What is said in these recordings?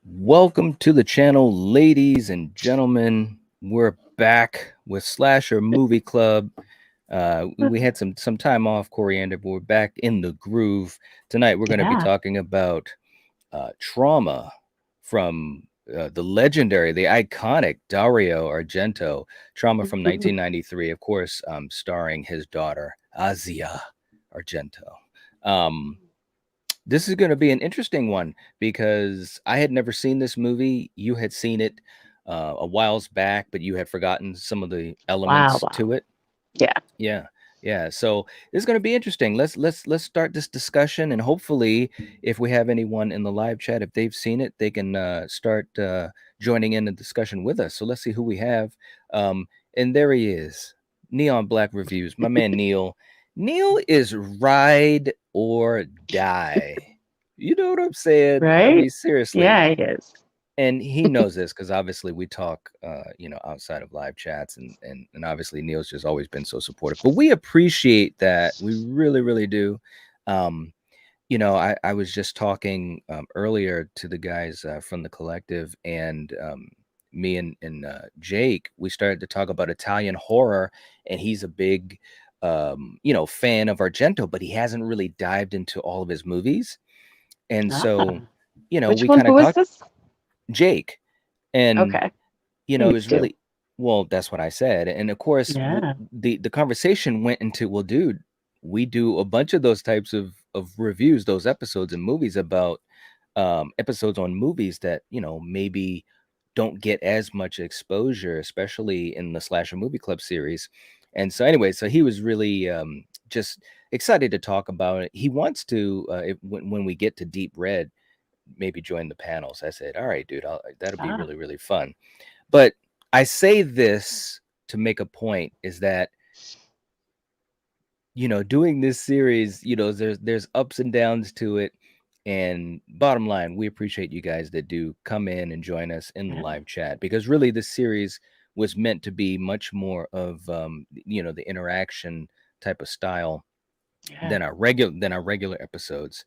Welcome to the channel, ladies and gentlemen. We're back with Slasher Movie Club. We had some time off, Coriander, but we're back in the groove. Tonight, we're going to be Yeah. talking about Trauma from the legendary, the iconic Dario Argento. Trauma from 1993, of course, starring his daughter, Asia Argento. This is going to be an interesting one because I had never seen this movie. You had seen it a whiles back, but you had forgotten some of the Wow, elements wow. to it. Yeah. Yeah, yeah. So this is going to be interesting. Let's start this discussion, and hopefully, if we have anyone in the live chat, if they've seen it, they can start joining in the discussion with us. So let's see who we have. And there he is, Neon Black Reviews, my man Neil. Neil is ride or die. You know what I'm saying? I Right? mean, seriously. Yeah, it is. And he knows this because obviously we talk, outside of live chats, and obviously Neil's just always been so supportive. But we appreciate that. We really, really do. Um, I was just talking earlier to the guys from the collective, and me and Jake, we started to talk about Italian horror, and he's a big, fan of Argento, but he hasn't really dived into all of his movies. And so, Ah. we Which one? kind of Who is talked, this? Jake, and Okay. it Please was do. really, well, that's what I said. And of course, Yeah. the conversation went into, well, dude, we do a bunch of those types of reviews, those episodes and movies about episodes on movies that maybe don't get as much exposure, especially in the Slasher Movie Club series. And so anyway, so he was really just excited to talk about it. He wants to when we get to Deep Red, maybe join the panels. I said, all right, dude, that'll be Ah. really, really fun. But I say this to make a point, is that doing this series, there's ups and downs to it. And bottom line, we appreciate you guys that do come in and join us in the Yeah. live chat, because really this series was meant to be much more of the interaction type of style Yeah. than our regular episodes.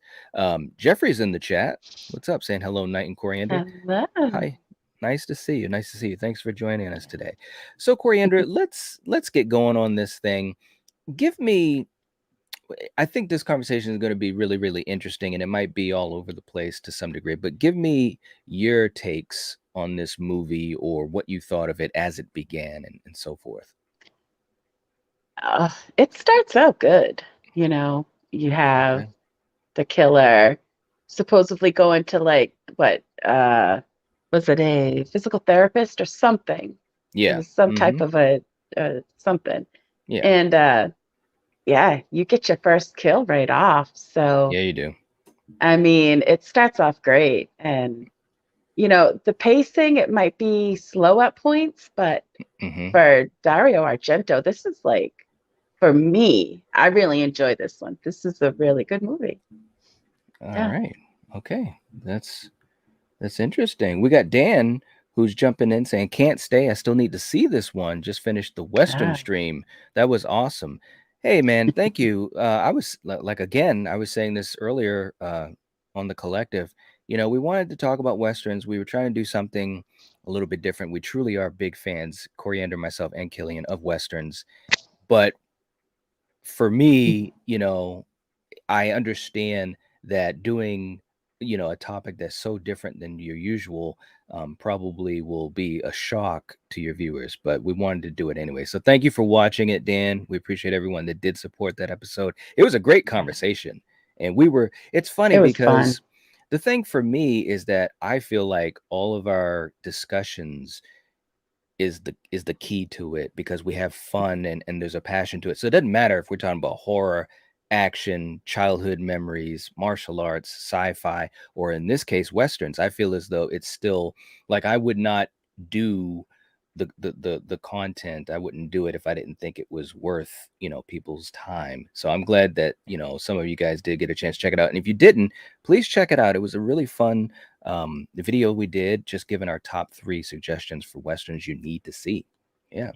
Jeffrey's in the chat. What's up? Saying hello, Night and Coriander. Hello. Hi. Nice to see you. Nice to see you. Thanks for joining us today. So Coriander, let's get going on this thing. Give me, I think this conversation is going to be really, really interesting, and it might be all over the place to some degree, but give me your takes on this movie, or what you thought of it as it began, and so forth. It starts out good. You have Okay. the killer supposedly going to like what? Was it a physical therapist or something? It Yeah. was some type Mm-hmm. of a something. Yeah. And yeah, you get your first kill right off. So, Yeah, you do. I mean, it starts off great. And, the pacing, it might be slow at points, but Mm-hmm. for Dario Argento, this is like, for me, I really enjoy this one. This is a really good movie. All Yeah. right. Okay. That's interesting. We got Dan who's jumping in saying, "Can't stay. I still need to see this one. Just finished the Western Yeah. stream. That was awesome." Hey man, thank you. I was like, again, I was saying this earlier on the collective. We wanted to talk about Westerns. We were trying to do something a little bit different. We truly are big fans, Coriander, myself, and Killian, of Westerns. But for me, I understand that doing, a topic that's so different than your usual probably will be a shock to your viewers, but we wanted to do it anyway. So thank you for watching it, Dan. We appreciate everyone that did support that episode. It was a great Yeah. conversation. It's funny It was fun. because the thing for me is that I feel like all of our discussions is the key to it, because we have fun, and there's a passion to it. So it doesn't matter if we're talking about horror, action, childhood memories, martial arts, sci-fi, or in this case westerns. I feel as though it's still, like, I would not do the content. I wouldn't do it if I didn't think it was worth people's time. So I'm glad that some of you guys did get a chance to check it out, and if you didn't, please check it out. It was a really fun the video we did, just giving our top 3 suggestions for westerns you need to see. Yeah.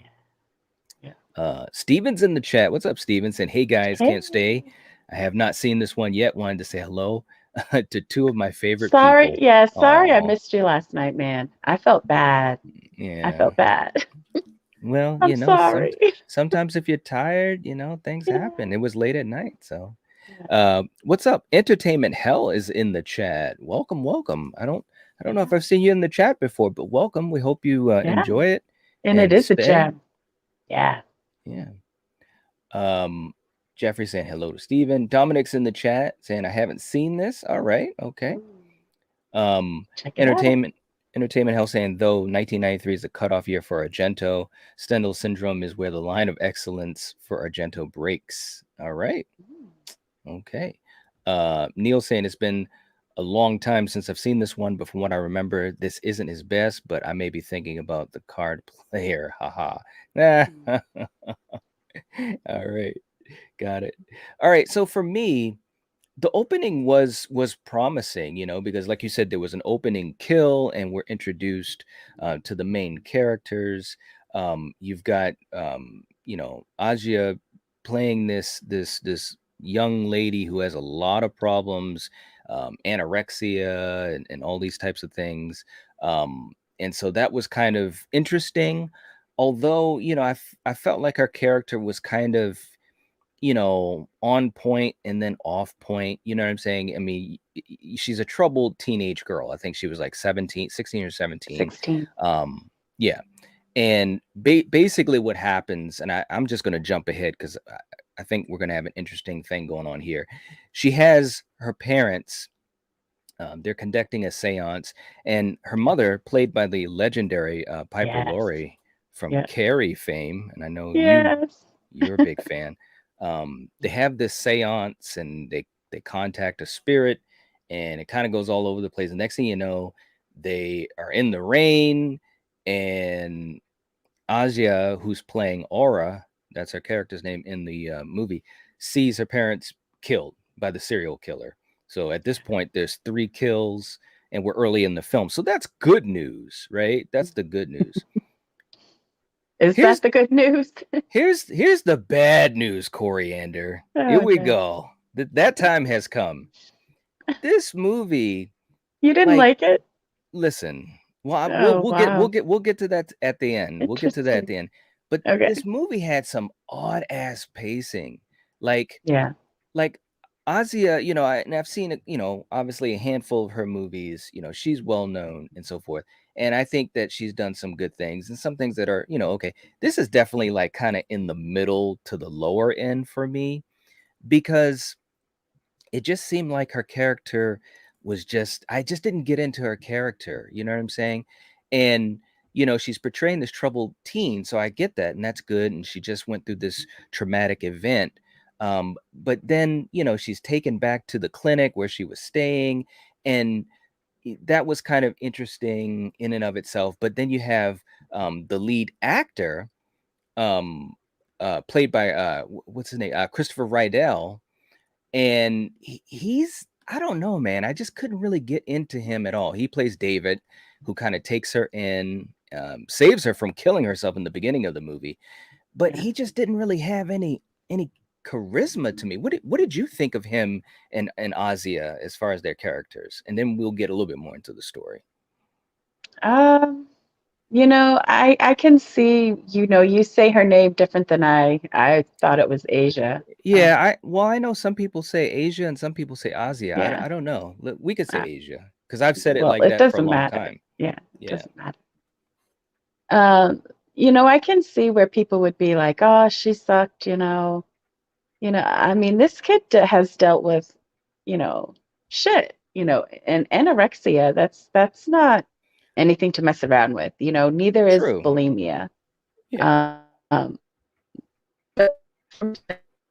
Yeah. Steven's in the chat. What's up, Steven? Saying, "Hey guys, Hey. can't stay. I have not seen this one yet. Wanted to say hello." to two of my favorite Sorry, people. yeah, sorry I Oh, missed you last night, man. I felt bad. I yeah. felt bad. Well, I'm sorry. sometimes if you're tired, things happen. Yeah. It was late at night, so. Yeah. What's up? Entertainment Hell is in the chat. Welcome, welcome. I don't know if I've seen you in the chat before, but welcome. We hope you Yeah. enjoy it And it and is a stay. gem. Yeah. Yeah. Um, Jeffrey saying hello to Steven. Dominic's in the chat saying I haven't seen this. All right, okay. Ooh, Um, check it out. entertainment Entertainment Hell saying though 1993 is the cutoff year for Argento, Stendhal syndrome is where the line of excellence for Argento breaks. All right, Mm. okay. Neil saying it's been a long time since I've seen this one, but from what I remember, this isn't his best. But I may be thinking about the card player. Haha. Mm. All right, got it. All right, so for me, the opening was promising, because like you said, there was an opening kill and we're introduced to the main characters. You've got Asia playing this young lady who has a lot of problems, anorexia and all these types of things. And so that was kind of interesting, although I felt like her character was kind of on point and then off point. You know what I'm saying? I mean, she's a troubled teenage girl. I think she was like 17, 16 or 17. 16. Yeah. And basically what happens, and I'm just going to jump ahead because I think we're going to have an interesting thing going on here. She has her parents, they're conducting a seance, and her Yeah. mother, played by the legendary Piper Yes. Laurie from Yeah. Carrie fame, and I know Yes. you're a big fan. They have this seance, and they contact a spirit, and it kind of goes all over the place. The next thing you know, they are in the rain, and Asia, who's playing Aura, that's her character's name in the movie, sees her parents killed by the serial killer. So at this point, there's three kills, and we're early in the film. So that's good news, right? That's the good news. Is that Here's the good news? here's the bad news, Coriander. Here Oh we no. go. That time has come. This movie, You didn't like, like it? listen, well, we'll Oh we'll get we'll wow. get we'll get to that at the end. We'll get to that at Interesting. the end. But Okay. this movie had some odd ass pacing. Like Yeah. like Asia, and I've seen obviously a handful of her movies. She's well known and so forth. And I think that she's done some good things and some things that are, okay. This is definitely like kind of in the middle to the lower end for me because it just seemed like her character was just I just didn't get into her character, you know what I'm saying? And she's portraying this troubled teen, so I get that, and that's good. And she just went through this traumatic event. But then, she's taken back to the clinic where she was staying, and that was kind of interesting in and of itself. But then you have the lead actor, um, played by what's his name, Christopher Rydell, and he's I don't know, man. I just couldn't really get into him at all. He plays David, who kind of takes her in, saves her from killing herself in the beginning of the movie, but Yeah. he just didn't really have any charisma to me. What did you think of him and Azia as far as their characters? And then we'll get a little bit more into the story. Um, I can see, you say her name different than I thought it was Asia. Yeah, I know some people say Asia and some people say Asia. I Yeah. don't know. We could say Uh, Asia because I've said it well, like it that for a doesn't long matter. time. Yeah, it Yeah, doesn't matter. Um, I can see where people would be like, "Oh, she sucked," I mean, this kid has dealt with, you know, shit, and anorexia, that's not anything to mess around with. Neither is true. bulimia. Yeah. Um, but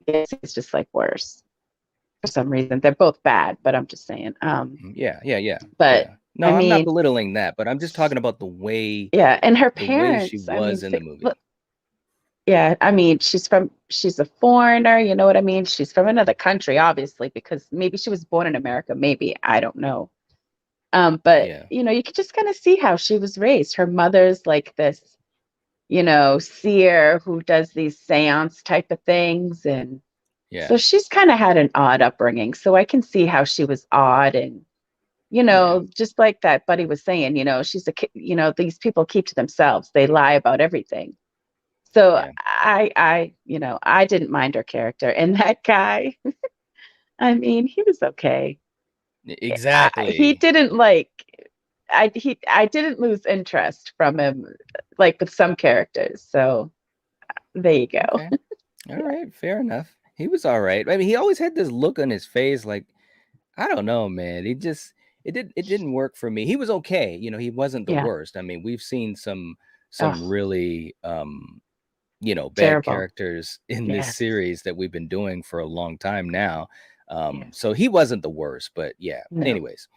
it's just like worse for some reason. They're both bad, but I'm just saying. Yeah, yeah, yeah, But yeah. I No, I'm not mean, belittling that, but I'm just talking about the way yeah, and her the way she parents, I mean, was in the look, movie. yeah, I mean, she's a foreigner, you know what I mean? She's from another country, obviously, because maybe she was born in America, maybe, I don't know. But Yeah. you could just kind of see how she was raised. Her mother's like this, seer who does these seance type of things, and Yeah. So she's kind of had an odd upbringing. So I can see how she was odd and, Yeah. just like that buddy was saying, she's a kid, these people keep to themselves. They lie about everything. So Yeah. I didn't mind her character. And that guy, I mean, he was okay. He Exactly. didn't like I didn't lose interest from him like with some characters. So there you go. Okay. All Yeah. right. Fair enough. He was all right. I mean, he always had this look on his face like, I don't know, man. It didn't work for me. He was okay. He wasn't the Yeah. worst. I mean, we've seen some Oh, really bad terrible. characters in this Yes. series that we've been doing for a long time now. Yes. So he wasn't the worst, but yeah. No. Anyways,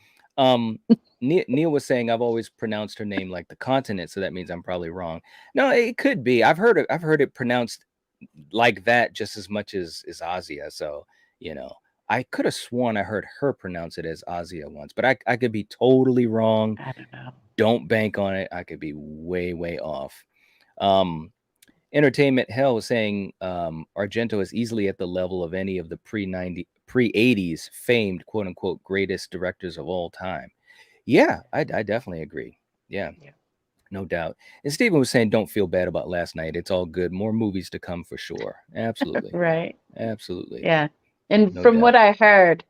Neil was saying I've always pronounced her name like the continent, so that means I'm probably wrong. No, it could be. I've heard it pronounced like that just as much as Azia. So you know, I could have sworn I heard her pronounce it as Azia once, but I could be totally wrong. I don't know. Don't bank on it. I could be way off. Um, Entertainment Hell was saying Argento is easily at the level of any of the pre-80s famed quote unquote greatest directors of all time. Yeah, I definitely agree. Yeah, Yeah. no doubt. And Steven was saying, don't feel bad about last night. It's all good. More movies to come for sure. Absolutely. Right. Absolutely. Yeah. And No from what doubt. I heard,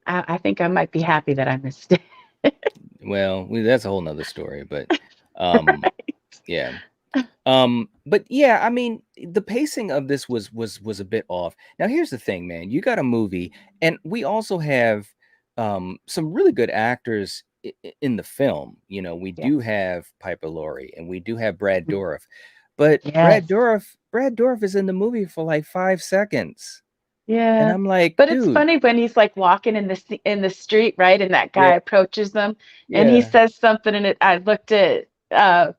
I think I might be happy that I missed it. Well, that's a whole nother story, but um, Right. yeah. But yeah, I mean, the pacing of this was a bit off. Now, here's the thing, man. You got a movie, and we also have some really good actors in the film. We Yes. do have Piper Laurie, and we do have Brad Mhm. Dourif, but Yes. Brad Dourif is in the movie for like 5 seconds, and Yeah. I'm like, But it's dude, funny when he's like walking in the street, right? And that guy yeah, approaches them and he yeah, says something and I looked at M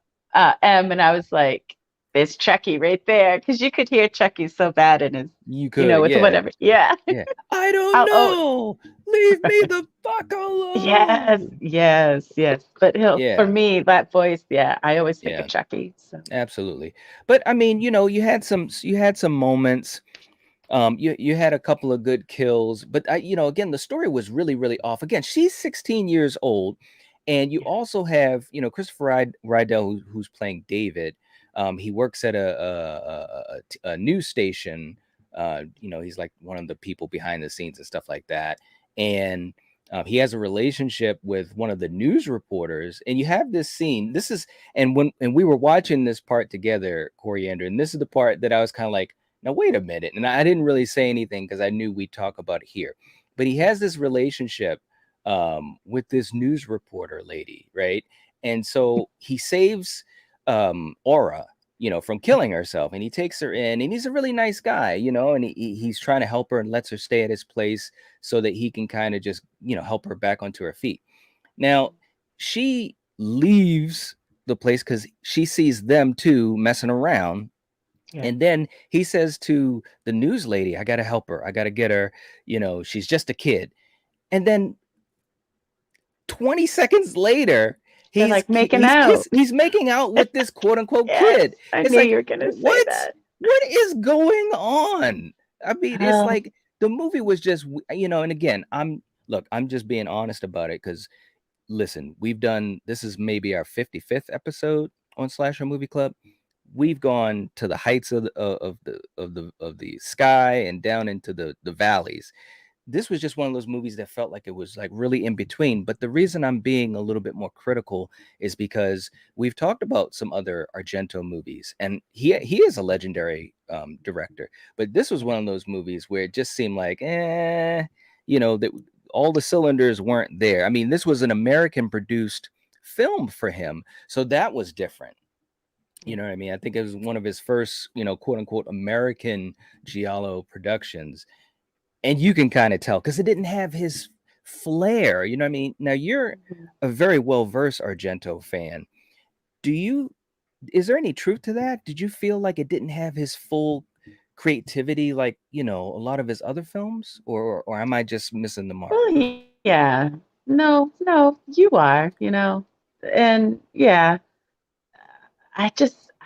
and I was like, there's Chucky right there. Because you could hear Chucky so bad in his, you could, with yeah, whatever. Yeah. yeah. I don't I'll oh know. Leave me the fuck yes, alone. yes, yes. But for Yeah, me, that voice, yeah, I always think of yeah. Chucky. So Absolutely. But I mean, you had some moments. You had a couple of good kills, but again, the story was really off. Again, she's 16 years old, and you yeah. also have, Christopher Rydell, who's playing David. He works at a news station. He's like one of the people behind the scenes and stuff like that. And he has a relationship with one of the news reporters, and you have this scene. And we were watching this part together, Coriander, and this is the part that I was kind of like, now wait a minute. And I didn't really say anything because I knew we'd talk about it here. But he has this relationship with this news reporter lady, right? And so he saves Aura, from killing herself, and he takes her in, and he's a really nice guy, and he's trying to help her and lets her stay at his place so that he can kind of just, help her back onto her feet. Now, she leaves the place because she sees them two messing around, Yeah. and then he says to the news lady, I got to help her. I got to get her. She's just a kid. And then 20 seconds later, They're he's like making he's out. he's making out with this quote unquote Yes. kid. I It's knew like, you were gonna say what? that. What is going on? I mean, it's Oh, like the movie was just, and again, I'm just being honest about it because listen, this is maybe our 55th episode on Slasher Movie Club. We've gone to the heights of the sky and down into the valleys. This was just one of those movies that felt like it was like really in between. But the reason I'm being a little bit more critical is because we've talked about some other Argento movies, and he is a legendary director. But this was yeah. one of those movies where it just seemed like, that all the cylinders weren't there. I mean, this was an American produced film for him, so that was different. You Yeah. know what I mean? I think it was one of his first, quote unquote, American Giallo productions. And you can kind of tell because it didn't have his flair. You know what I mean? Now you're Mhm. a very well versed Argento fan. Do you, is there any truth to that? Did you feel like it didn't have his full creativity like, a lot of his other films? Or am I just missing the mark? Well, yeah. No, no, you are, and yeah, I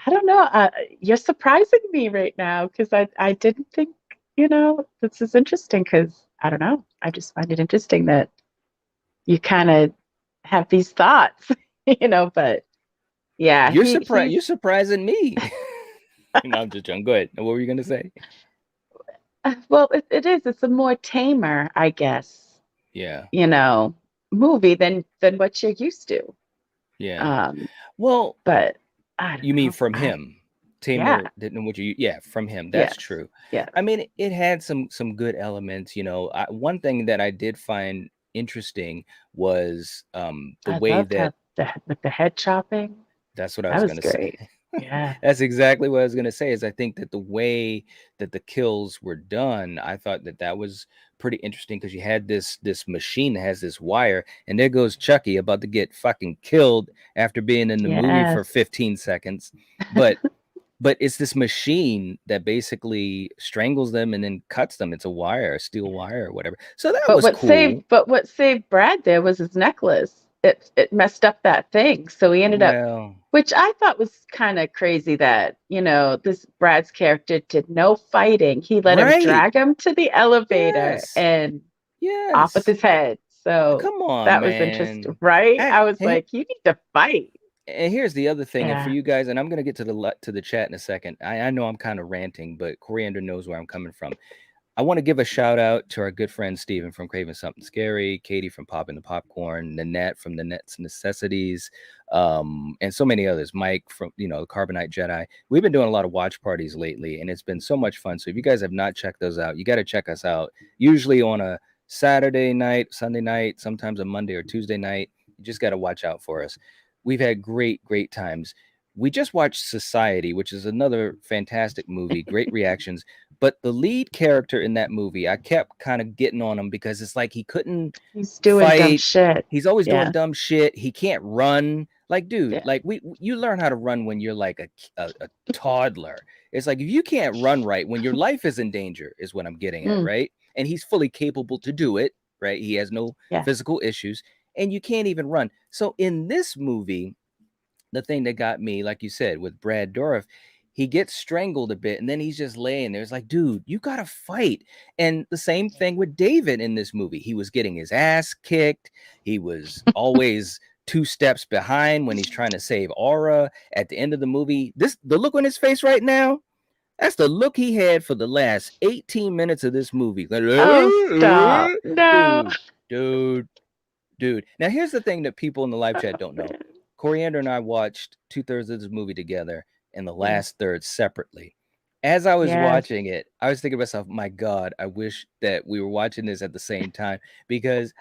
don't know. You're surprising me right now because I didn't think. this is interesting because I don't know. I just find it interesting that you kind of have these thoughts, but yeah, You're he's surprising me. I'm just joking. Go ahead. What were you gonna say? well, it is. It's a more tamer, I guess, Yeah, you know, movie than what you're used to. yeah. Um, Well, but I don't you mean know. from him? Yeah, Tamer didn't know what you. Yeah, from him. That's yes, true. yes. I mean, it had some good elements. One thing that I did find interesting was the I way loved that. how with the head chopping. That's what I That was was gonna say. great. Yeah, That's exactly what I was gonna say. Is I think that the way that the kills were done, I thought that that was pretty interesting because you had this machine that has this wire, and there goes Chucky about to get fucking killed after being in the movie for yes. 15 seconds. But but it's this machine that basically strangles them and then cuts them. It's a wire, a steel wire or whatever. So that was cool. But what saved Brad there was his necklace. It messed up that thing. So he ended up, Well, which I thought was kind of crazy that, this Brad's character did no fighting. He let him right. drag him to the elevator Yes. and off with Yes. his head. So Come on, that was interesting, man. right? I, I was and like, you need to fight. here's the other thing, and for Yeah. you guys, and I'm gonna get to the chat in a second. I know I'm kind of ranting, but Coriander knows where I'm coming from. I want to give a shout out to our good friend Steven from Craving Something Scary, Katie from Popping the Popcorn, Nanette from Nanette's Necessities, and so many others. Mike from the Carbonite Jedi. We've been doing a lot of watch parties lately, and it's been so much fun. So if you guys have not checked those out, you got to check us out. Usually on a Saturday night, Sunday night, sometimes a Monday or Tuesday night. You just got to watch out for us. We've had great times. We just watched Society, which is another fantastic movie. Great reactions. But the lead character in that movie, I kept kind of getting on him because it's like he couldn't He's doing dumb fight. shit. He's always doing Yeah. dumb shit. He can't run. Like, dude, Yeah. like you learn how to run when you're like a toddler. It's like if you can't run right when your life is in danger, is what I'm getting at, Mm, right? And he's fully capable to do it, right? He has no yeah. physical issues, and you can't even run. So in this movie, the thing that got me, like you said, with Brad Dourif, he gets strangled a bit and then he's just laying there. It's like, dude, you gotta fight. And the same thing with David in this movie. He was getting his ass kicked. He was always two steps behind when he's trying to save Aura. At the end of the movie, the look on his face right now, that's the look he had for the last 18 minutes of this movie. Like, Oh, stop. No. dude, dude, dude. Now here's the thing that people in the live chat Oh, don't know. man. Coriander and I watched 2/3 of this movie together and the Yeah. last third separately. As I was Yes. watching it, I was thinking to myself, my God, I wish that we were watching this at the same time because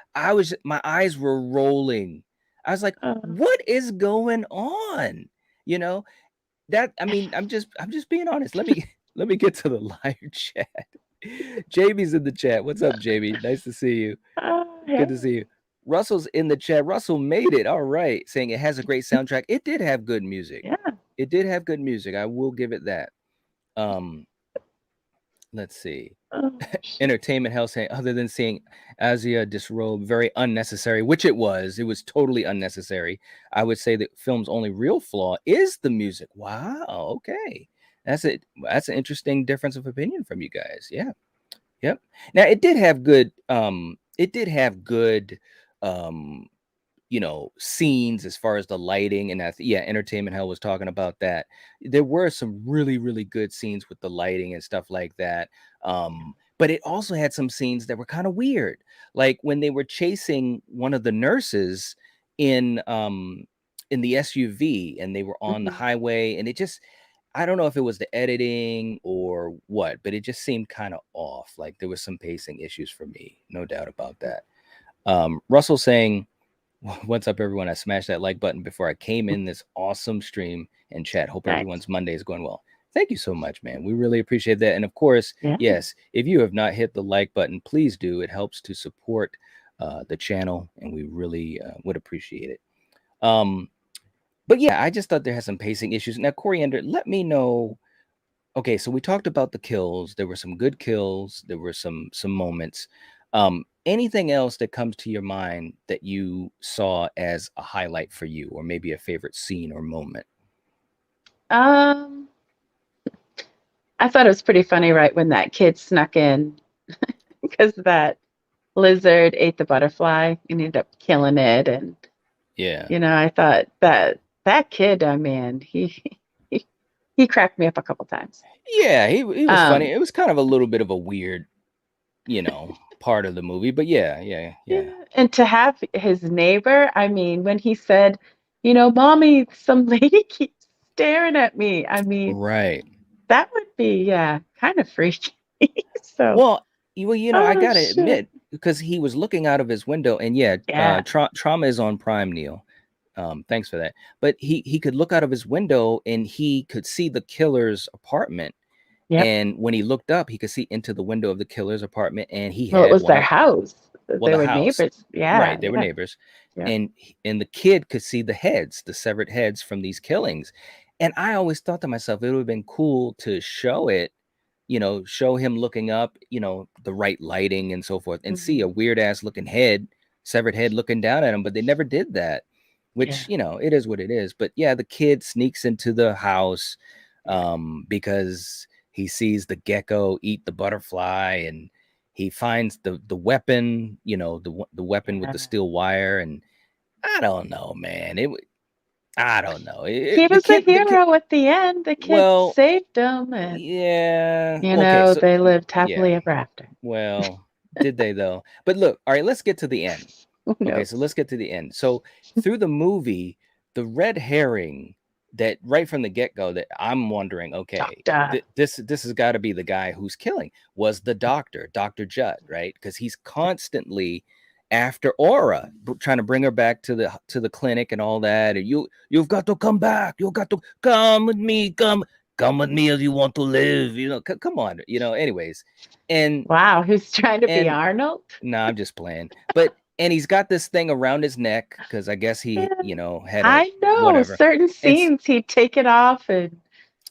my eyes were rolling. I was like, Oh. what is going on? You know, I mean, I'm just being honest. Let me get to the live chat. Jamie's in the chat. What's up, Jamie? Nice to see you. Oh, Good yeah. to see you. Russell's in the chat. Russell made it. All right. Saying it has a great soundtrack. It did have good music. Yeah. It did have good music. I will give it that. Um, let's see. Oh, shit. Entertainment Hell saying, other than seeing Asia disrobe, very unnecessary, which it was. It was totally unnecessary. I would say that film's only real flaw is the music. Wow. Okay. That's it. That's an interesting difference of opinion from you guys. Yeah. Yep. Now it did have good um scenes as far as the lighting and Entertainment Hell was talking about that. There were some really good scenes with the lighting and stuff like that. But it also had some scenes that were kind of weird. Like when they were chasing one of the nurses in the SUV and they were on the Mhm. highway and it just I don't know if it was the editing or what, but it just seemed kind of off. Like there was some pacing issues for me, no doubt about that. Russell saying, "What's up, everyone? I smashed that like button before I came in this awesome stream and chat. Hope Nice. everyone's Monday is going well. Thank you so much, man. We really appreciate that. And of course, Yeah. yes, if you have not hit the like button, please do. It helps to support the channel, and we really would appreciate it. Um, but yeah, I just thought there had some pacing issues. Now, Coriander, let me know. Okay, so we talked about the kills. There were some good kills. There were some moments. Anything else that comes to your mind that you saw as a highlight for you, or maybe a favorite scene or moment? Um, I thought it was pretty funny, right, when that kid snuck in because that lizard ate the butterfly and ended up killing it. And, Yeah. I thought that kid, man, he, he cracked me up a couple times. Yeah, he was funny. Um, It was kind of a little bit of a weird, part of the movie, but yeah, yeah, yeah. yeah. And to have his neighbor, I mean, when he said, Mommy, some lady keeps staring at me. I mean, Right. that would be, yeah, kind of freaky. So, Well, I oh gotta shit. admit, because he was looking out of his window, and yeah, Yeah. Trauma is on Prime, Neil. Thanks for that. But he could look out of his window and he could see the killer's apartment. Yep. And when he looked up, he could see into the window of the killer's apartment, and he Well, it had was one their of house. They the were house. neighbors. Yeah, Right, they were yeah, neighbors. yeah. And the kid could see the heads, the severed heads from these killings. And I always thought to myself, it would have been cool to show it, show him looking up, the right lighting and so forth, and see a Hmm. weird ass looking head, severed head looking down at him, but they never did that, Yeah, which, it is what it is. But yeah, the kid sneaks into the house yeah. because he sees the gecko eat the butterfly, and he finds the weapon, the weapon with Yeah. the steel wire. And I don't know, man. I don't know. He was a The kid, hero at the end. The kid well, saved him, and yeah. Okay, so they lived yeah. happily ever after. Well, did they though? But look, all right, let's get to the end. Who Okay, so knows? let's get to the end. So through the movie, the red herring that right from the get-go that I'm wondering, okay, Doctor. this has got to be the guy who's killing was the doctor, Dr. Judd, right? Because he's constantly after Aura, trying to bring her back to the clinic and all that. And you've got to come back. You've got to come with me. Come with me if you want to live. Come on. Anyways, and Wow, who's trying to be and Arnold? no, I'm just playing. But and he's got this thing around his neck because I guess Yeah, he, had a I know whatever. certain And scenes he'd take it off, and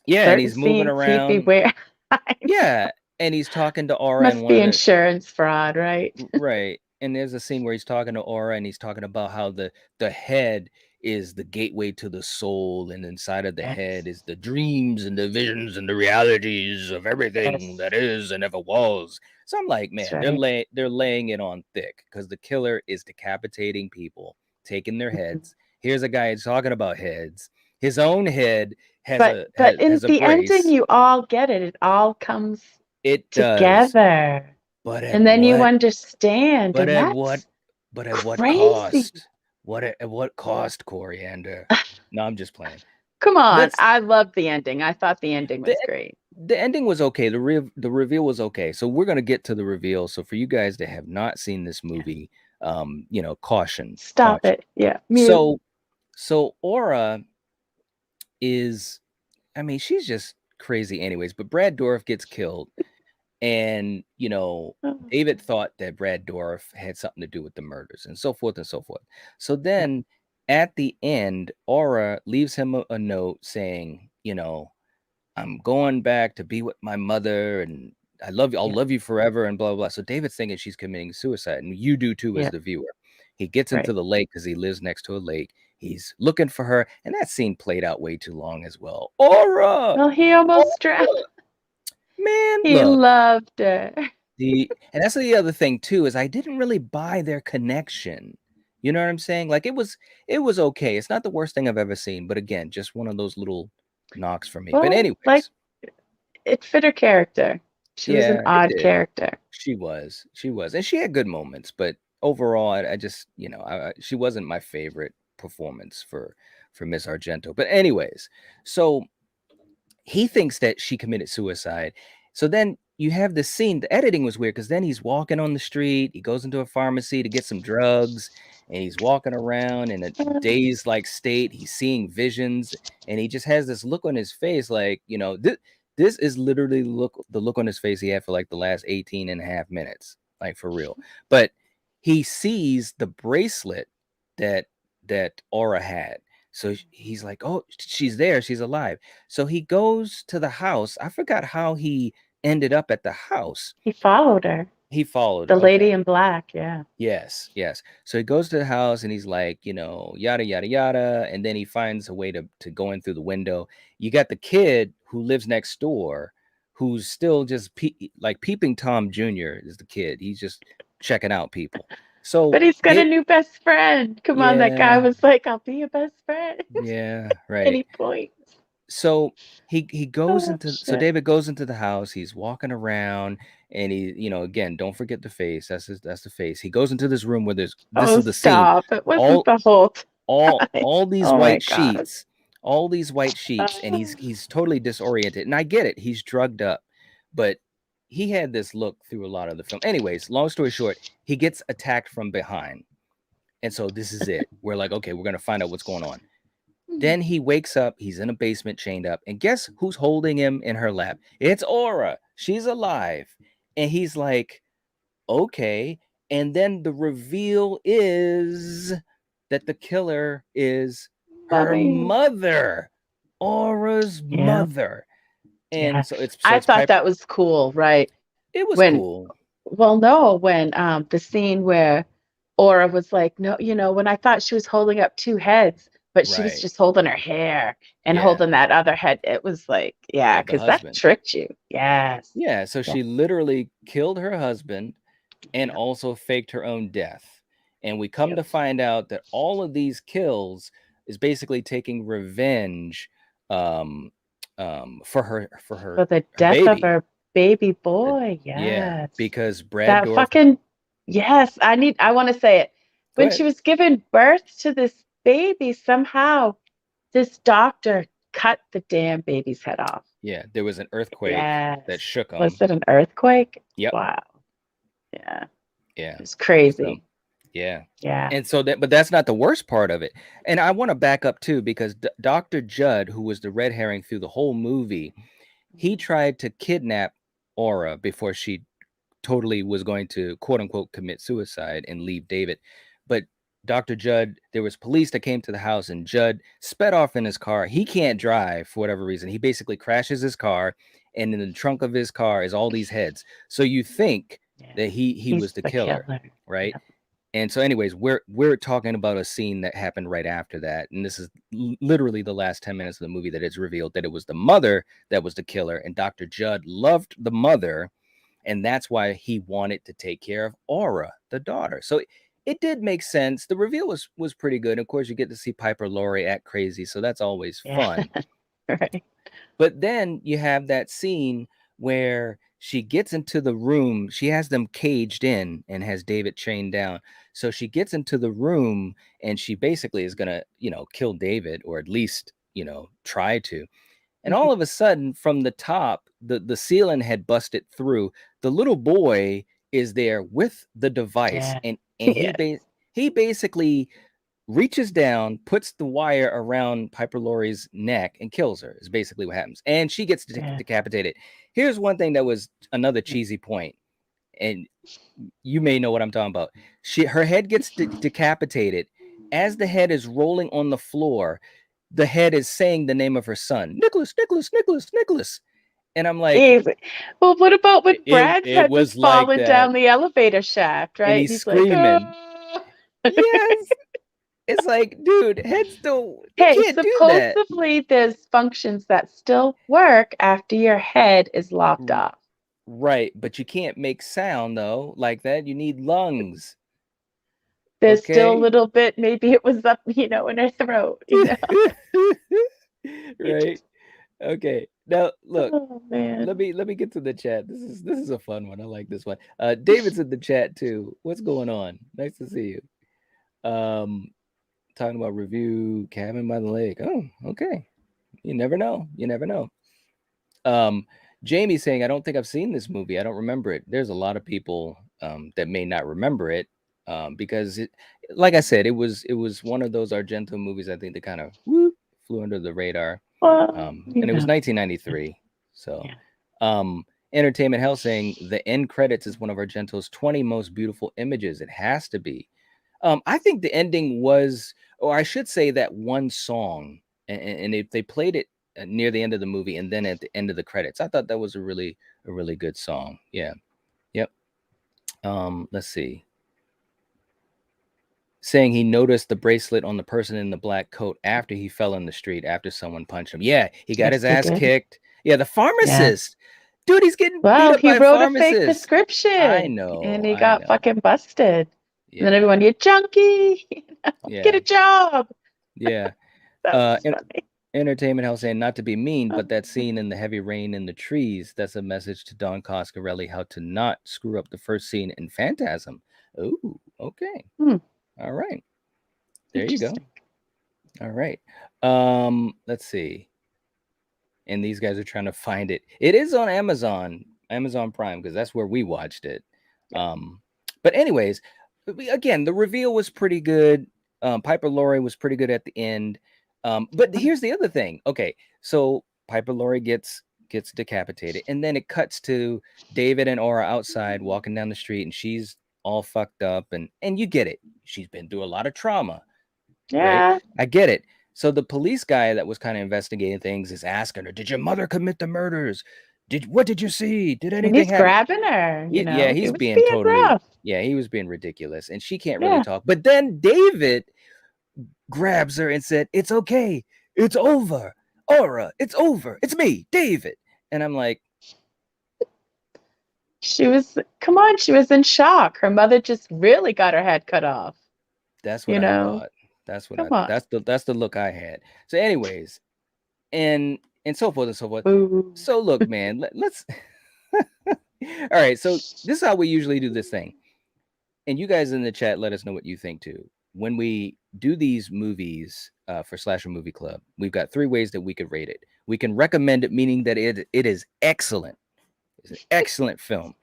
yeah, and certain he's moving scenes he'd be around. wearing. I know. Yeah, and he's talking to Aura in Must one be of the insurance fraud, right? right. And there's a scene where he's talking to Aura and he's talking about how the head is the gateway to the soul, and inside of the Yes, head is the dreams and the visions and the realities of everything yes, that is and ever was. So I'm like, that's man, right. they're laying it on thick because the killer is decapitating people, taking their Mhm. heads. Here's a guy talking about heads. His own head has But a in has a the ending, brace. you all get it. It all comes It does, together, but at and then you what understand, But and at what that's but at what crazy. cost? At what cost, Coriander? No, I'm just playing. Come on, Let's I loved the ending. I thought the ending the was great. the ending was okay. The reveal was okay. So we're gonna get to the reveal. So for you guys that have not seen this Yeah. movie, caution, Stop caution. it. Yeah, mute. So Aura is, I mean, she's just crazy anyways, but Brad Dourif gets killed. And, Oh, David thought that Brad Dourif had something to do with the murders and so forth and so forth. So yeah, then at the end, Aura leaves him a note saying, I'm going back to be with my mother, and I love you. I'll yeah, love you forever and blah, blah, blah. So David's thinking she's committing suicide, and you do too as yeah, the viewer. He gets right. into the lake because he lives next to a lake. He's looking for her, and that scene played out way too long as well. Aura! Well, he almost drowned. Aura! Man, He look. loved her. And that's the other thing too, is I didn't really buy their connection. You know what I'm saying? Like it was okay. It's not the worst thing I've ever seen, but again, just one of those little knocks for me. But Well, like anyways, it fit her character. She was an yeah, it odd did. character. She was, and she had good moments, but overall, I just, she wasn't my favorite performance for Miss Argento. But anyways, so he thinks that she committed suicide. So then you have this scene. The editing was weird because then he's walking on the street. He goes into a pharmacy to get some drugs, and he's walking around in a dazed like state. He's seeing visions, and he just has this look on his face, like, this is literally the look on his face he had for like the last 18 and a half minutes, like for real. But he sees the bracelet that Aura had. So he's like, oh, she's there, she's alive. So he goes to the house. I forgot how he ended up at the house. He followed her. He followed The her. Okay. lady in black, yeah. Yes, yes. So he goes to the house and he's like, yada yada yada, and then he finds a way to go in through the window. You got the kid who lives next door, who's still just like peeping Tom Jr. is the kid. He's just checking out people. So But he's got a they, new best friend. Come on, that guy yeah, was like, "I'll be your best friend." yeah, And right. he points. So he goes Oh into so shit. David goes into the house. He's walking around, and he, again, don't forget the face. That's the face. He goes into this room where this Oh, is the scene. stop. It wasn't All the whole all time. all these Oh my white God. sheets, all these white sheets, and he's totally disoriented. And I get it. He's drugged up, but he had this look through a lot of the film. Anyways, long story short, he gets attacked from behind. And so this is it. We're like, okay, we're gonna find out what's going on. Then he wakes up, he's in a basement chained up, and guess who's holding him in her lap? It's Aura. She's alive. And he's like, okay. And then the reveal is that the killer is her Mommy. mother, Aura's Yeah. mother. Yeah. And so I it's thought Piper. that was cool, right? It was When, cool. well, no, when the scene where Aura was like, no, when I thought she was holding up two heads, but she was Right. just holding her hair and Yeah. holding that other head. It was like, yeah, Of the because that husband. tricked you. Yes. Yeah. So Yeah. she literally killed her husband and Yep. also faked her own death. And we come Yep. to find out that all of these kills is basically taking revenge, um, for For the her death of baby. her baby The- boy. yeah, Yes. because Brad That Dorff. fucking, yes. I want to say it. Go When ahead. she was giving birth to this baby, somehow this doctor cut the damn baby's head off. Yeah, there was an earthquake that Yes. shook Was him. it an earthquake? Yep. Wow. Yeah. Yeah. It was So crazy. yeah. Yeah. And so but that's not the worst part of it. And I want to back up too, because Dr. Judd, who was the red herring through the whole movie, he Mhm. tried to kidnap Aura before she totally was going to quote unquote commit suicide and leave David. But Dr. Judd, there was police that came to the house, and Judd sped off in his car. He can't drive for whatever reason. He basically crashes his car, and in the trunk of his car is all these heads. So you think Yeah. that he He's was the the killer, killer. right? Yeah. And so, anyways, we're talking about a scene that happened right after that, and this is literally the last 10 minutes of the movie that it's revealed that it was the mother that was the killer, and Dr. Judd loved the mother, and that's why he wanted to take care of Aura, the daughter. So it did make sense. The reveal was pretty good. Of course, you get to see Piper Laurie act crazy, so that's always Yeah. fun. Right. But then you have that scene where she gets into the room. She has them caged in and has David chained down. So she gets into the room and she basically is gonna, kill David, or at least, try to. And Mhm. all of a sudden, from the top, the ceiling had busted through. The little boy is there with the device, Yeah. and Yeah. he basically reaches down, puts the wire around Piper Laurie's neck, and kills her. Is basically what happens, and she gets Yeah. decapitated. Here's one thing that was another cheesy point, and you may know what I'm talking about. Her head gets decapitated. As the head is rolling on the floor, the head is saying the name of her son, Nicholas, Nicholas, Nicholas, Nicholas. And I'm like, Easy. Well, what about when Brad's it head was was like falling that. down the elevator shaft, And right? he's He's like, screaming, oh. yes. It's like, dude, heads don't, you Hey, can't do that. supposedly there's functions that still work after your head is lopped off. Right. But you can't make sound though like that. You need lungs. There's still a Okay. little bit, maybe it was up, in her throat. Right. Okay. Now look, Oh let man. me get to the chat. This is a fun one. I like this one. David's in the chat too. What's going on? Nice to see you. Talking about review Cabin by the Lake. Oh, okay. You never know. You never know. Um, Jamie saying, I don't think I've seen this movie. I don't remember it. There's a lot of people that may not remember it, because like I said, it was one of those Argento movies, I think, that kind of flew under the radar. Well, And it was 1993. So, yeah. um, Entertainment Hell saying the end credits is one of Argento's 20 most beautiful images. It has to be. I think the ending was, or I should say, that one song, and they played it near the end of the movie, and then at the end of the credits. I thought that was a really good song. Yeah. Yep. Let's see. Saying he noticed the bracelet on the person in the black coat after he fell in the street after someone punched him. Yeah, he got Yes, his he ass did. kicked. Yeah, the Yeah. pharmacist. Dude, he's getting beat Well, up he by a wrote a fake pharmacist. I prescription and know, he I got know. fucking busted. And then Yeah, everyone, you junkie, get yeah, a job. yeah. That was En funny. Entertainment House saying not to be mean, but that Um, scene in the heavy rain in the trees, that's a message to Don Coscarelli how to not screw up the first scene in Phantasm. Ooh, okay. hmm, All right. There you go. interesting. All right. Let's see. And these guys are trying to find it. It is on Amazon Prime, because that's where we watched it. Yeah. But anyways, again, the reveal was pretty good. Piper Laurie was pretty good at the end. But here's the other thing. Okay, so Piper Laurie gets decapitated, and then it cuts to David and Aura outside walking down the street, and she's all fucked up, and you get it. She's been through a lot of trauma, right? Yeah. I get it. So the police guy that was kind of investigating things is asking her, "Did your mother commit the murders? What did you see? Did And anything he's happen?" grabbing her, Yeah, He he's was being being totally, rough. yeah, he was being ridiculous, and she can't really Yeah. talk. But then David grabs her and said, "It's okay. It's over. Aura, it's over. It's me, David." And I'm like, Come on, she was in shock. Her mother just really got her head cut off, that's what you I know? thought. Come on. That's the look I had. So, anyways, and so forth and so forth. Boo. So look, man, let's all right. So this is how we usually do this thing. And you guys in the chat, let us know what you think too. When we do these movies for Slasher Movie Club, we've got 3 ways that we could rate it. We can recommend it, meaning that it is excellent. It's an excellent film.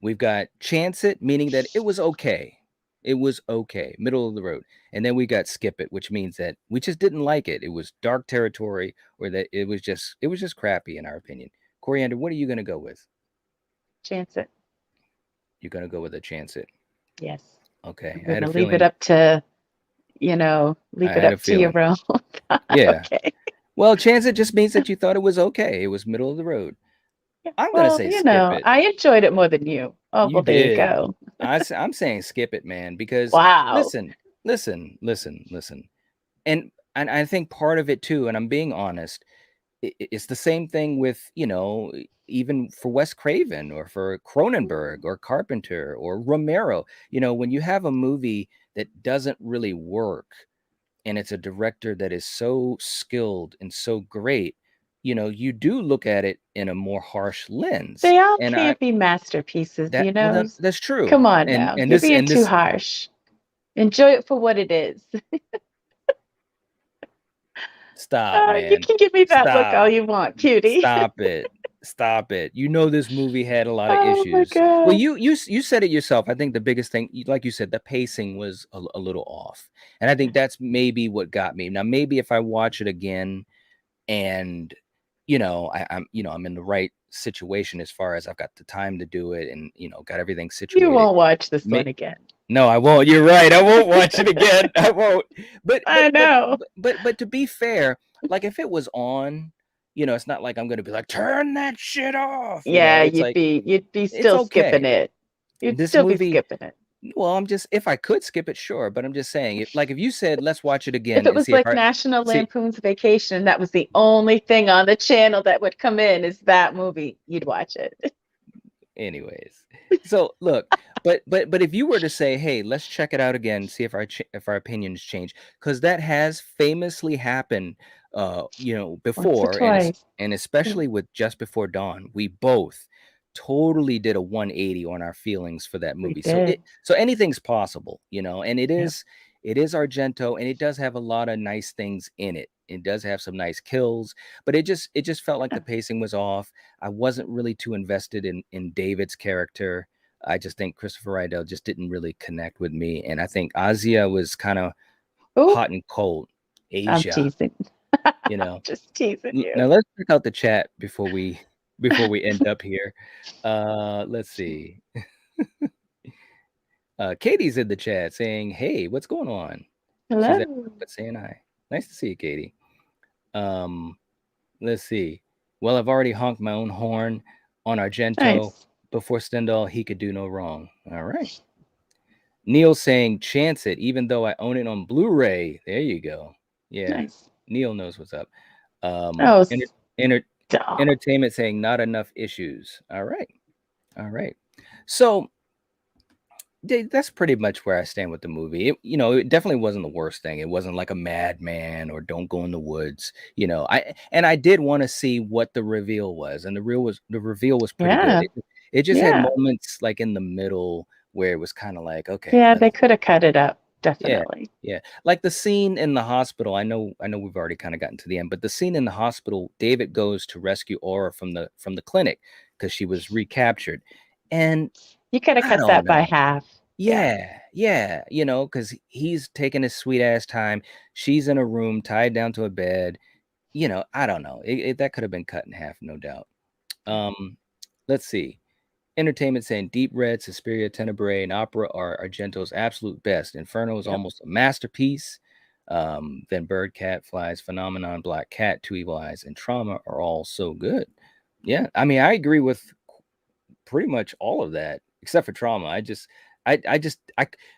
We've got chance it, meaning that it was okay. It was okay, middle of the road. And then we got skip it, which means that we just didn't like it. It was dark territory, or that it was just crappy in our opinion. Coriander, what are you gonna go with? Chance it. You're gonna go with a chance it. Yes. Okay. I'm gonna leave it up to, I leave it had a up to your feeling. own. Yeah. Okay. Well, chance it just means that you thought it was okay. It was middle of the road. Yeah. I'm gonna Well, say skip it. I enjoyed it more than you. Oh, You well, there you did. go. I'm saying skip it, man, because Wow. listen, listen. And I think part of it too, and I'm being honest, it's the same thing with, even for Wes Craven or for Cronenberg or Carpenter or Romero. When you have a movie that doesn't really work, and it's a director that is so skilled and so great, you do look at it in a more harsh lens. They all And can't be masterpieces, that's true. Come on And now. and You're this being and too this harsh. Enjoy it for what it is. stop, You man. can give me that look all Stop. you want, cutie. Stop it. Stop it. This movie had a lot of Oh my issues. Well, God. you said it yourself. I think the biggest thing, like you said, the pacing was a little off. And I think that's maybe what got me. Now, maybe if I watch it again and I'm in the right situation as far as I've got the time to do it, and got everything You situated. won't watch this May, one again. no, I won't. You're right. I won't watch it again. I won't. But but I but know. but to be fair, like if it was on, it's not like I'm gonna be like, turn that shit off. Yeah, It's like you'd be it's still skipping okay. it. You'd This still be movie, skipping it. well, I'm just, if I could skip it, sure. But I'm just saying, if you said let's watch it If again it and was see if like I National see. Lampoon's Vacation, that was the only thing on the channel that would come in is that movie, you'd watch it. Anyways, so look, but if you were to say, hey, let's check it out again, see if our opinions change, because that has famously happened, Once or before, twice. and Yeah, especially with Just Before Dawn, we both totally did a 180 on our feelings for that we movie. So did. anything's possible, and it Yep. is it is Argento, and it does have a lot of nice things in it. It does have some nice kills, but it just felt like the pacing was off. I wasn't really too invested in David's character. I just think Christopher Rydell just didn't really connect with me, and I think Asia was kind of Oh, hot and cold. I'm Asia, teasing. you know. Just teasing you. Now let's check out the chat before we end up here. Let's see. Katie's in the chat saying, "Hey, what's going on?" She's at Hello. but saying hi. Nice to see you, Katie. Um, let's see. Well, I've already honked my own horn on Argento. Nice. Before Stendhal, he could do no wrong. All right. Neil saying, chance it, even though I own it on Blu-ray. There you go. Yeah. Nice. Neil knows what's up. Oh, Enter, enter, Duh. Entertainment saying not enough issues. All right. All right. So that's pretty much where I stand with the movie. It definitely wasn't the worst thing. It wasn't like a Madman or Don't Go in the Woods. I did want to see what the reveal was, and the reveal was pretty good. Yeah. It just had Yeah. moments like in the middle where it was kind of like, okay, Yeah, they let's could have cut it up, yeah, definitely. yeah. Like the scene in the hospital. I know we've already kind of gotten to the end, but the scene in the hospital, David goes to rescue Aura from the clinic because she was recaptured, and You could have I cut don't that by know. half. Yeah. Yeah, yeah, because he's taking his sweet ass time. She's in a room tied down to a bed. I don't know. That could have been cut in half, no doubt. Let's see. Entertainment saying Deep Red, Suspiria, Tenebrae, and Opera are Argento's absolute best. Inferno is Yep. almost a masterpiece. Then Bird, Cat, Flies, Phenomenon, Black Cat, Two Evil Eyes, and Trauma are all so good. Yeah, I mean, I agree with pretty much all of that except for Trauma. I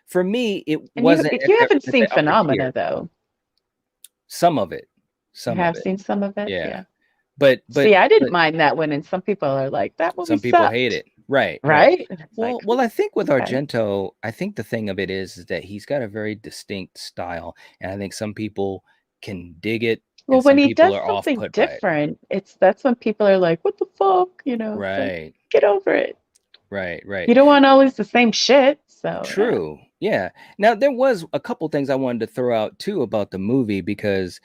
for me it And you wasn't you haven't at the seen upper tier. Phenomena though. Some of it, You some of have it, seen some of it? yeah. Yeah. But See, but I didn't but mind that one, and some people are like, that movie some people hate sucked. it. Right, right. Right? And it's like, Well, I think with okay. Argento, I think the thing of it is that he's got a very distinct style, and I think some people can dig it, Well, and when some he people does are off something put by it. different, that's when people are like, what the fuck? It's like, Right, get over it. right, right. You don't want always the same shit. So yeah. True. Yeah. Now there was a couple things I wanted to throw out too about the movie because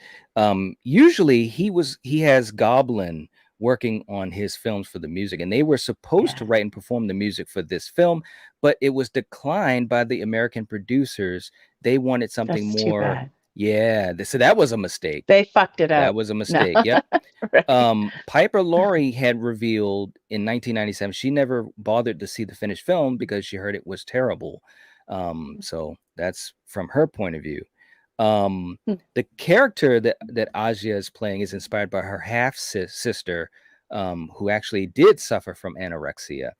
usually he has Goblin working on his films for the music, and they were supposed to Yeah. write and perform the music for this film, but it was declined by the American producers. They wanted something That's too more. bad. Yeah, so that was a mistake. They fucked it That up. was a No. mistake. Yep. Right. Piper Laurie had revealed in 1997 she never bothered to see the finished film because she heard it was terrible. So that's from her point of view. The character that Aja is playing is inspired by her half sister, who actually did suffer from anorexia,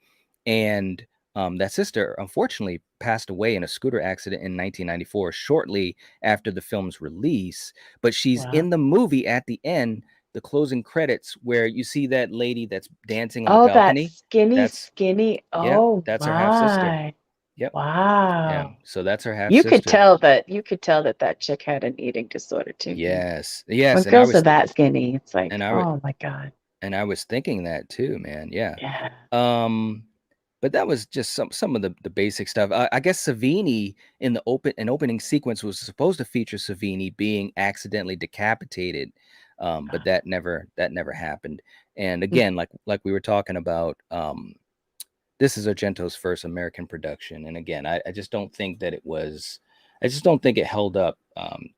and that sister unfortunately passed away in a scooter accident in 1994, shortly after the film's release. But she's Wow. in the movie at the end, the closing credits, where you see that lady that's dancing on the Oh, that balcony. skinny, That's skinny. Yep, Oh that's her half sister. my. Yep, yeah. Wow. So that's her half You could sister. tell that that chick had an eating disorder too, man. Yes, yes, When girls are that skinny, it's and like, I was oh my God. and I was thinking that too, man. Yeah. Yeah. Um, but that was just some of the basic stuff. I guess Savini in the opening sequence was supposed to feature Savini being accidentally decapitated, but that never happened. And Mm. again, like we were talking about, this is Argento's first American production, and again, I just don't think that it was. I just don't think it held up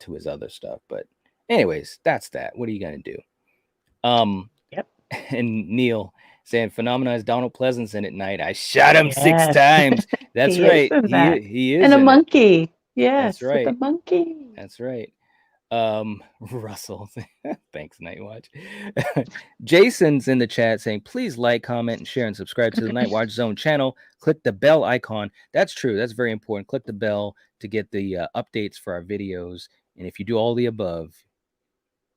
to his other stuff. But anyways, that's that. What are you gonna do? Um, Yep. and Neil saying Phenomena is Donald Pleasance in at night. I shot him six Yes. times. That's He is right. in that. He And is a in it. monkey. That's Yes, with a right. monkey. That's right. Russell. Thanks, Nightwatch. Jason's in the chat saying, please like, comment, and share and subscribe to the Nightwatch Zone channel. Click the bell icon. That's true. That's very important. Click the bell to get the updates for our videos. And if you do all the above,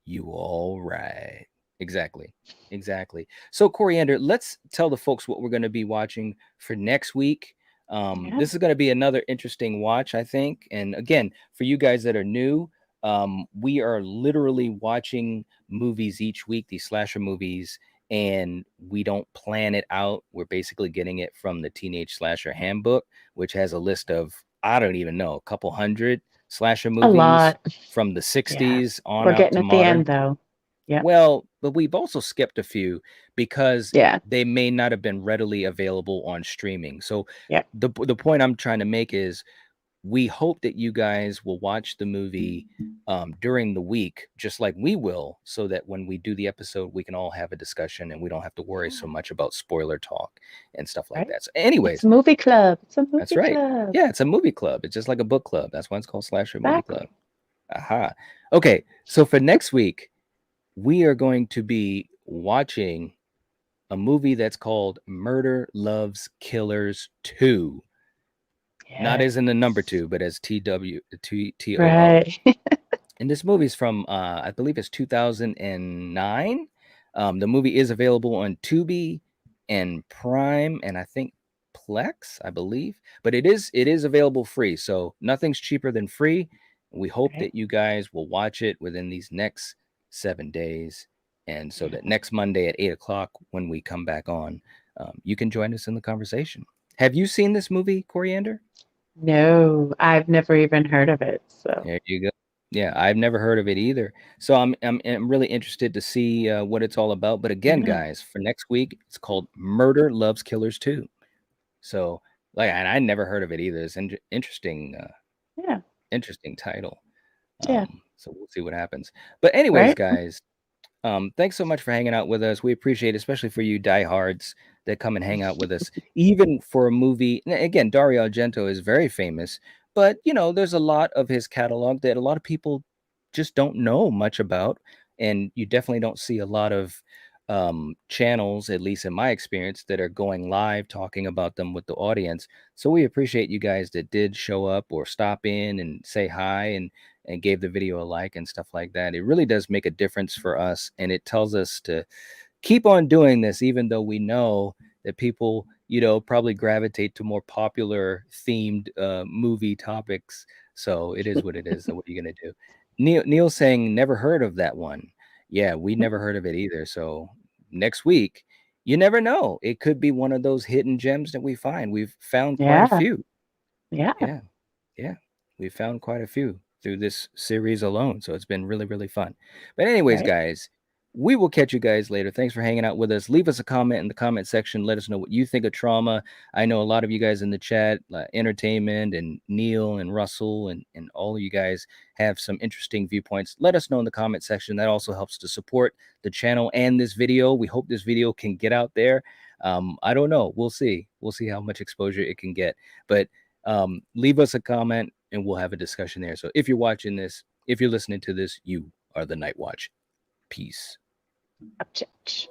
you all right. Exactly. Exactly. So, Coriander, let's tell the folks what we're going to be watching for next week. Yeah. This is going to be another interesting watch, I think. And again, for you guys that are new, we are literally watching movies each week, these slasher movies, and we don't plan it out. We're basically getting it from the Teenage Slasher Handbook, which has a list of, I don't even know, a couple hundred slasher A movies lot. from the Yeah. 60s on We're out getting to at the modern. end though. Yep. Well, but we've also skipped a few because Yeah. they may not have been readily available on streaming. So Yep. the point I'm trying to make is we hope that you guys will watch the movie during the week, just like we will, so that when we do the episode, we can all have a discussion and we don't have to worry so Yeah. much about spoiler talk and stuff like Right? that. So, It's anyways, a movie club. It's a that's movie right. club. Yeah, it's a movie club. It's just like a book club. That's why it's called Slasher Movie Club. Exactly. Aha. Okay, so for next week, we are going to be watching a movie that's called Murder Loves Killers 2. Not Yes. as in the number 2, but as TWOO. Right. And this movie is from I believe it's 2009. The movie is available on Tubi and Prime, and I think Plex, I believe. But it is available free, so nothing's cheaper than free. We hope Right. that you guys will watch it within these next 7 days, and so that Yeah. next Monday at 8 o'clock, when we come back on, you can join us in the conversation. Have you seen this movie, Coriander? No, I've never even heard of it. So, There you go. Yeah, I've never heard of it either. So I'm really interested to see what it's all about. But again, yeah, guys, for next week, it's called Murder Loves Killers 2. So like, and I never heard of it either. It's interesting, yeah, interesting title. yeah. So we'll see what happens. But anyways, Right? guys, thanks so much for hanging out with us. We appreciate it, especially for you diehards that come and hang out with us. Even for a movie, again, Dario Argento is very famous, but there's a lot of his catalog that a lot of people just don't know much about, and you definitely don't see a lot of channels, at least in my experience, that are going live talking about them with the audience. So we appreciate you guys that did show up or stop in and say hi and gave the video a like and stuff like that. It really does make a difference for us, and it tells us to keep on doing this, even though we know that people, probably gravitate to more popular themed movie topics. So it is what it is. So what are you gonna do? Neil saying never heard of that one. Yeah, we never heard of it either. So next week, you never know. It could be one of those hidden gems that we find. We've found quite a Yeah, few. yeah. Yeah. Yeah, we found quite a few through this series alone, so it's been really, really fun. But anyways, Right. guys, we will catch you guys later. Thanks for hanging out with us. Leave us a comment in the comment section. Let us know what you think of trauma. I know a lot of you guys in the chat, entertainment and Neil and Russell and all of you guys have some interesting viewpoints. Let us know in the comment section. That also helps to support the channel and this video. We hope this video can get out there. I don't know. We'll see. We'll see how much exposure it can get. But leave us a comment and we'll have a discussion there. So if you're watching this, if you're listening to this, you are the Night Watch. Peace. Object.